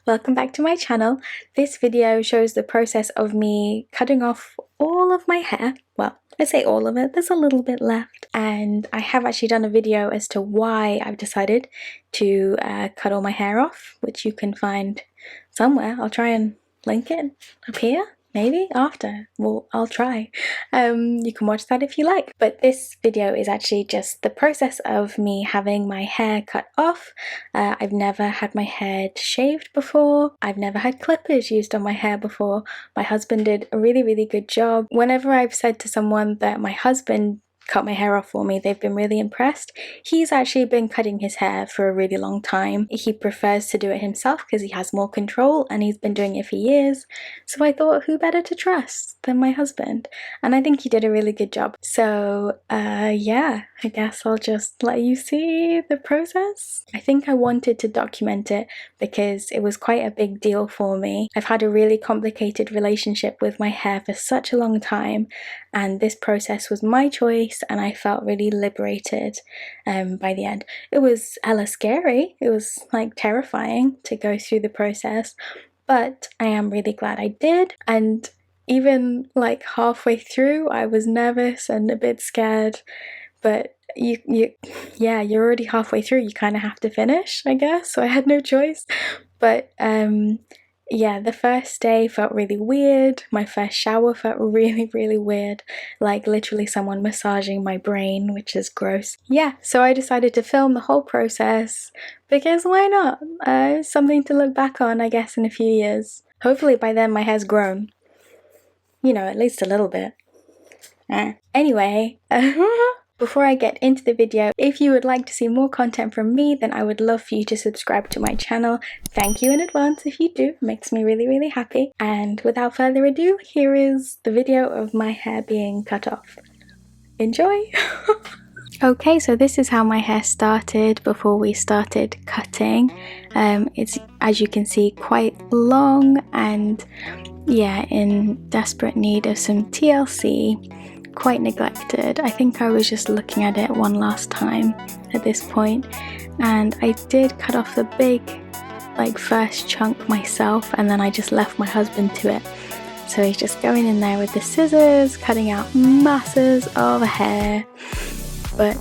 Welcome back to my channel. This video shows the process of me cutting off all of my hair. Well, I say all of it, there's a little bit left. And I have actually done a video as to why I've decided to cut all my hair off, which you can find somewhere. I'll try and link it up here. Maybe after. Well, I'll try. You can watch that if you like. But this video is actually just the process of me having my hair cut off. I've never had my head shaved before. I've never had clippers used on my hair before. My husband did a really good job. Whenever I've said to someone that my husband cut my hair off for me, they've been really impressed. He's actually been cutting his hair for a really long time. He prefers to do it himself because he has more control and he's been doing it for years. So I thought, who better to trust than my husband? And I think he did a really good job. So yeah, I guess I'll just let you see the process. I think I wanted to document it because it was quite a big deal for me. I've had a really complicated relationship with my hair for such a long time, and this process was my choice, and I felt really liberated by the end. It was hella scary. It was like terrifying to go through the process, but I am really glad I did. And even like halfway through, I was nervous and a bit scared, but you're already halfway through. You kind of have to finish, I guess. So I had no choice. But yeah, the first day felt really weird. My first shower felt really weird, like literally someone massaging my brain, which is gross. Yeah, so I decided to film the whole process because why not? Something to look back on, I guess, in a few years. Hopefully by then my hair's grown. You know, at least a little bit. Anyway, before I get into the video, if you would like to see more content from me, then I would love for you to subscribe to my channel. Thank you in advance if you do, it makes me really happy. And without further ado, here is the video of my hair being cut off. Enjoy! Okay, so this is how my hair started before we started cutting. It's, as you can see, quite long and yeah, in desperate need of some TLC. Quite neglected. I think I was just looking at it one last time at this point, and I did cut off the big like first chunk myself, and then I just left my husband to it. So he's just going in there with the scissors, cutting out masses of hair. But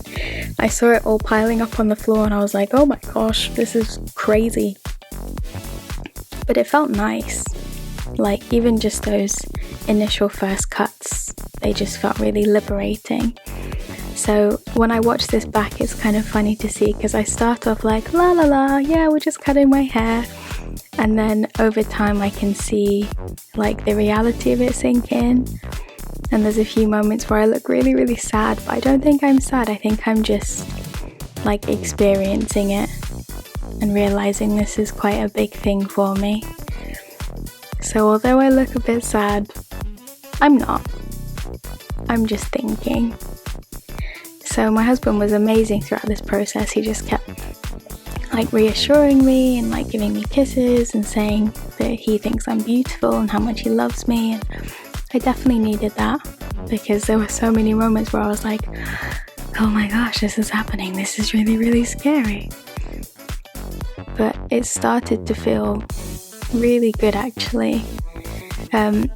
I saw it all piling up on the floor and I was like, oh my gosh, this is crazy. But it felt nice. Like even just those initial first cuts, they just felt really liberating. So when I watch this back, it's kind of funny to see because I start off like la la la, yeah, we're just cutting my hair, and then over time I can see like the reality of it sink in, and there's a few moments where I look really sad, but I don't think I'm sad. I think I'm just like experiencing it and realizing this is quite a big thing for me. So although I look a bit sad, I'm not. I'm just thinking. So my husband was amazing throughout this process. He just kept like reassuring me and like giving me kisses and saying that he thinks I'm beautiful and how much he loves me. And I definitely needed that because there were so many moments where I was like, oh my gosh, this is happening. This is really scary. But it started to feel really good actually.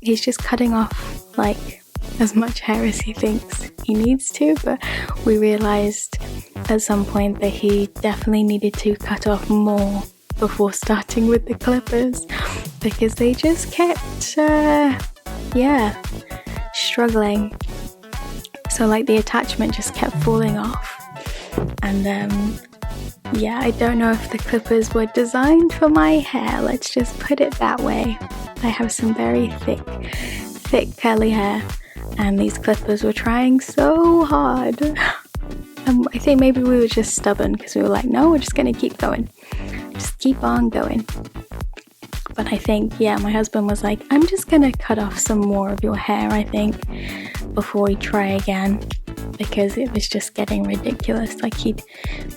He's just cutting off like as much hair as he thinks he needs to, but we realized at some point that he definitely needed to cut off more before starting with the clippers because they just kept struggling. So like the attachment just kept falling off, and yeah, I don't know if the clippers were designed for my hair, let's just put it that way. I have some very thick curly hair, and these clippers were trying so hard. I think maybe we were just stubborn because we were like, no, we're just gonna keep going. Just keep on going. But I think, yeah, my husband was like, I'm just gonna cut off some more of your hair, I think, before we try again, because it was just getting ridiculous. Like, he'd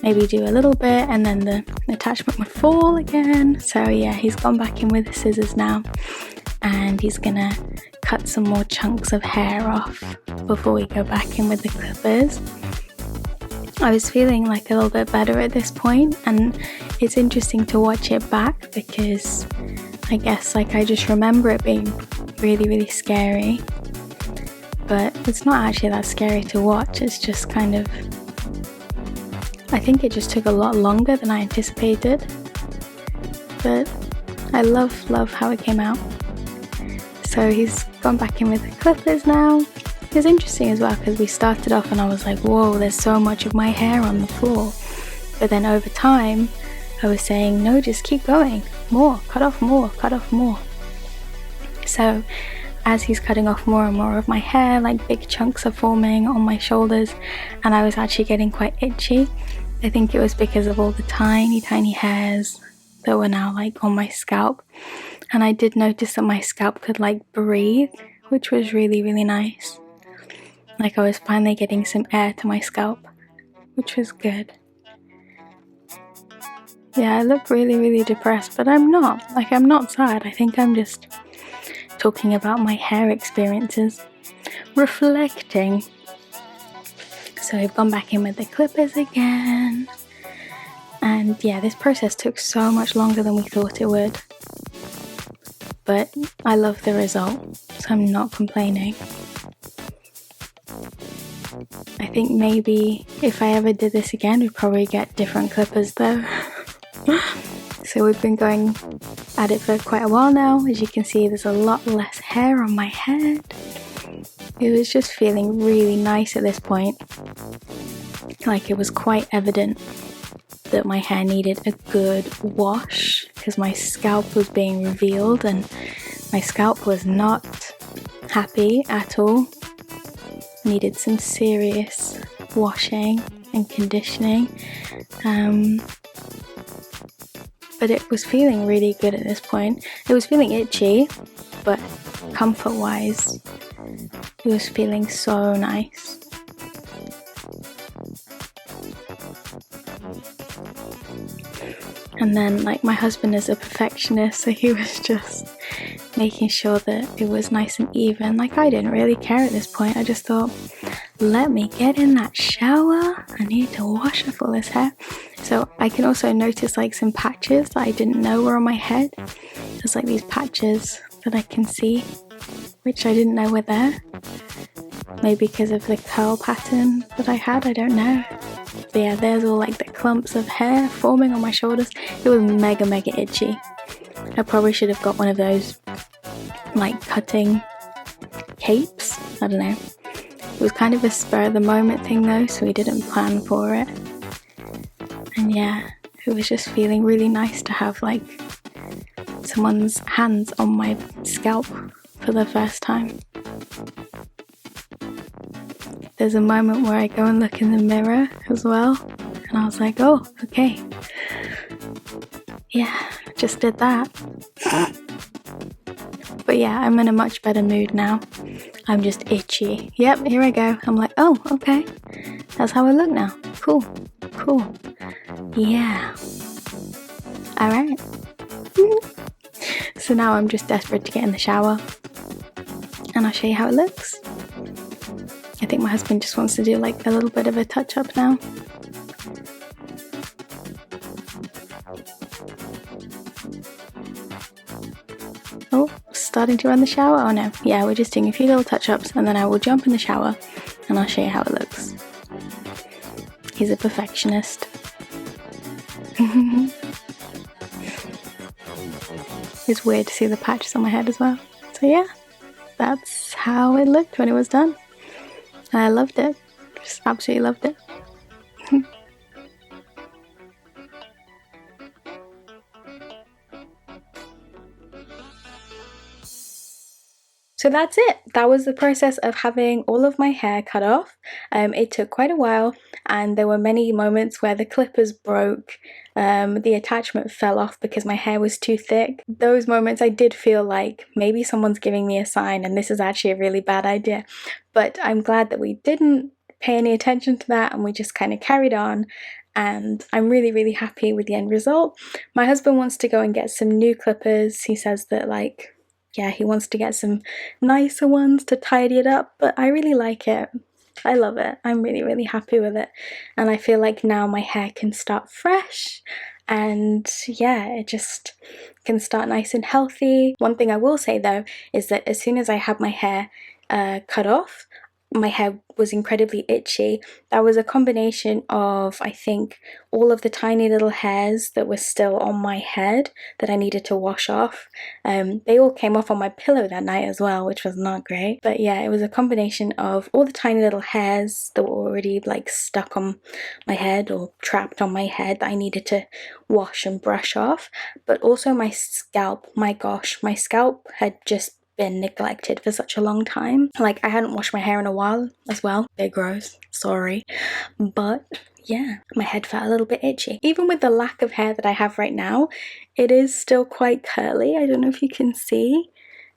maybe do a little bit and then the attachment would fall again. So yeah, he's gone back in with the scissors now, and he's gonna cut some more chunks of hair off before we go back in with the clippers. I was feeling like a little bit better at this point, and it's interesting to watch it back because I guess like I just remember it being really, really scary, but it's not actually that scary to watch. It's just kind of, I think it just took a lot longer than I anticipated, but I love how it came out. So he's gone back in with the clippers now. It's interesting as well because we started off and I was like, whoa, there's so much of my hair on the floor. But then over time, I was saying, no, just keep going. More, cut off more, cut off more. So as he's cutting off more and more of my hair, like big chunks are forming on my shoulders, and I was actually getting quite itchy. I think it was because of all the tiny, tiny hairs that were now like on my scalp. And I did notice that my scalp could like breathe, which was really, really nice. Like I was finally getting some air to my scalp, which was good. Yeah, I look really, really depressed, but I'm not. Like, I'm not sad. I think I'm just talking about my hair experiences, reflecting. So we've gone back in with the clippers again. And yeah, this process took so much longer than we thought it would. But I love the result, so I'm not complaining. I think maybe if I ever did this again, we'd probably get different clippers though. So we've been going at it for quite a while now. As you can see, there's a lot less hair on my head. It was just feeling really nice at this point. Like, it was quite evident that my hair needed a good wash because my scalp was being revealed and my scalp was not happy at all. Needed some serious washing and conditioning. But it was feeling really good at this point. It was feeling itchy, but comfort-wise, it was feeling so nice. And then, like, my husband is a perfectionist, so he was just making sure that it was nice and even. Like, I didn't really care at this point. I just thought, let me get in that shower. I need to wash off all this hair. So I can also notice like some patches that I didn't know were on my head. There's like these patches that I can see, which I didn't know were there. Maybe because of the curl pattern that I had, I don't know. But yeah, there's all like the clumps of hair forming on my shoulders. It was mega, mega itchy. I probably should have got one of those like cutting capes. I don't know. It was kind of a spur of the moment thing though, so we didn't plan for it. And yeah, it was just feeling really nice to have like someone's hands on my scalp for the first time. There's a moment where I go and look in the mirror as well, and I was like, oh, okay. Yeah, just did that. But yeah, I'm in a much better mood now. I'm just itchy. Yep, here I go. I'm like, oh, okay. That's how I look now. Cool. Cool. Yeah. Alright. So now I'm just desperate to get in the shower. And I'll show you how it looks. I think my husband just wants to do like a little bit of a touch up now. Oh, starting to run the shower? Oh no. Yeah, we're just doing a few little touch-ups and then I will jump in the shower and I'll show you how it looks. He's a perfectionist. It's weird to see the patches on my head as well. So yeah, that's how it looked when it was done. And I loved it. Just absolutely loved it. So that's it. That was the process of having all of my hair cut off. It took quite a while, and there were many moments where the clippers broke, the attachment fell off because my hair was too thick. Those moments I did feel like maybe someone's giving me a sign and this is actually a really bad idea. But I'm glad that we didn't pay any attention to that and we just kind of carried on. And I'm really happy with the end result. My husband wants to go and get some new clippers. He says that, like, yeah, he wants to get some nicer ones to tidy it up, but I really like it. I love it. I'm really happy with it. And I feel like now my hair can start fresh and yeah, it just can start nice and healthy. One thing I will say though is that as soon as I had my hair cut off, my hair was incredibly itchy. That was a combination of, I think, all of the tiny little hairs that were still on my head that I needed to wash off. They all came off on my pillow that night as well, which was not great. But yeah, it was a combination of all the tiny little hairs that were already like stuck on my head or trapped on my head that I needed to wash and brush off. But also my scalp, my gosh, my scalp had just been neglected for such a long time. Like, I hadn't washed my hair in a while as well. They're gross, sorry. But yeah, my head felt a little bit itchy. Even with the lack of hair that I have right now, it is still quite curly. I don't know if you can see,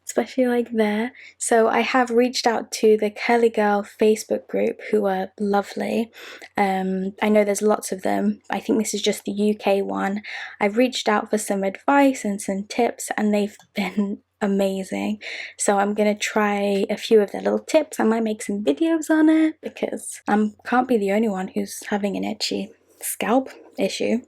especially like there. So I have reached out to the Curly Girl Facebook group, who are lovely. I know there's lots of them. I think this is just the UK one. I've reached out for some advice and some tips and they've been amazing. So I'm gonna try a few of their little tips. I might make some videos on it because I can't be the only one who's having an itchy scalp issue.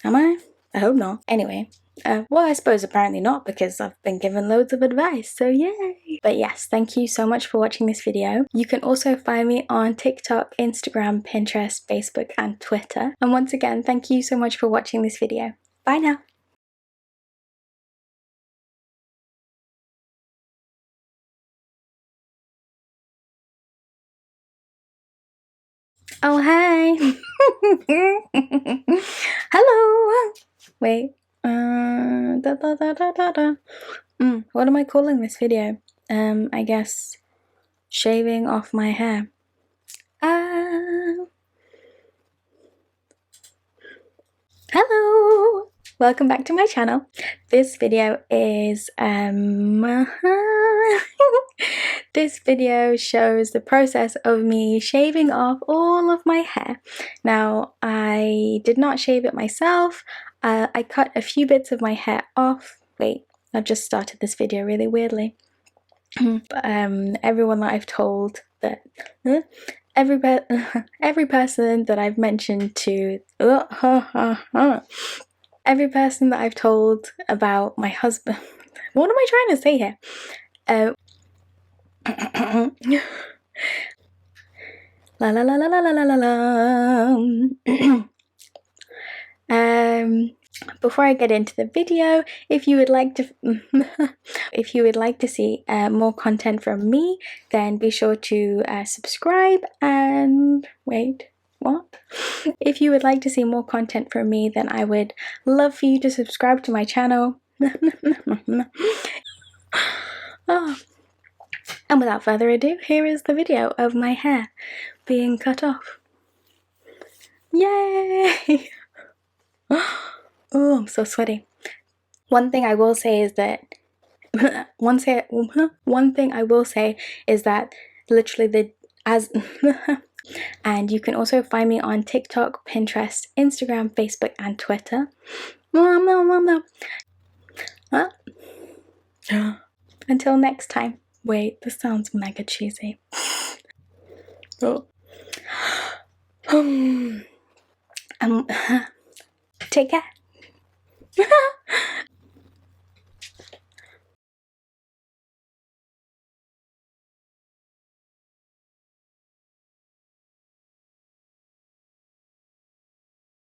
Am I? I hope not. Anyway, well, I suppose apparently not because I've been given loads of advice, so yay! But yes, thank you so much for watching this video. You can also find me on TikTok, Instagram, Pinterest, Facebook, and Twitter. And once again, thank you so much for watching this video. Bye now! Oh, hey! Hello! Wait. What am I calling this video? I guess shaving off my hair. Hello! Welcome back to my channel. This video is this video shows the process of me shaving off all of my hair. Now, I did not shave it myself. I cut a few bits of my hair off. Wait, I've just started this video really weirdly. Everyone that I've told that every person that I've mentioned to every person that I've told about my husband. What am I trying to say here? La la la la la la la la. Before I get into the video, if you would like to see more content from me, then be sure to subscribe and wait. What? If you would like to see more content from me, then I would love for you to subscribe to my channel. Oh. And without further ado, here is the video of my hair being cut off. Yay! Oh, I'm so sweaty. One thing I will say is that literally and you can also find me on TikTok, Pinterest, Instagram, Facebook, and Twitter. Until next time. Wait, this sounds mega cheesy. Oh. Take care.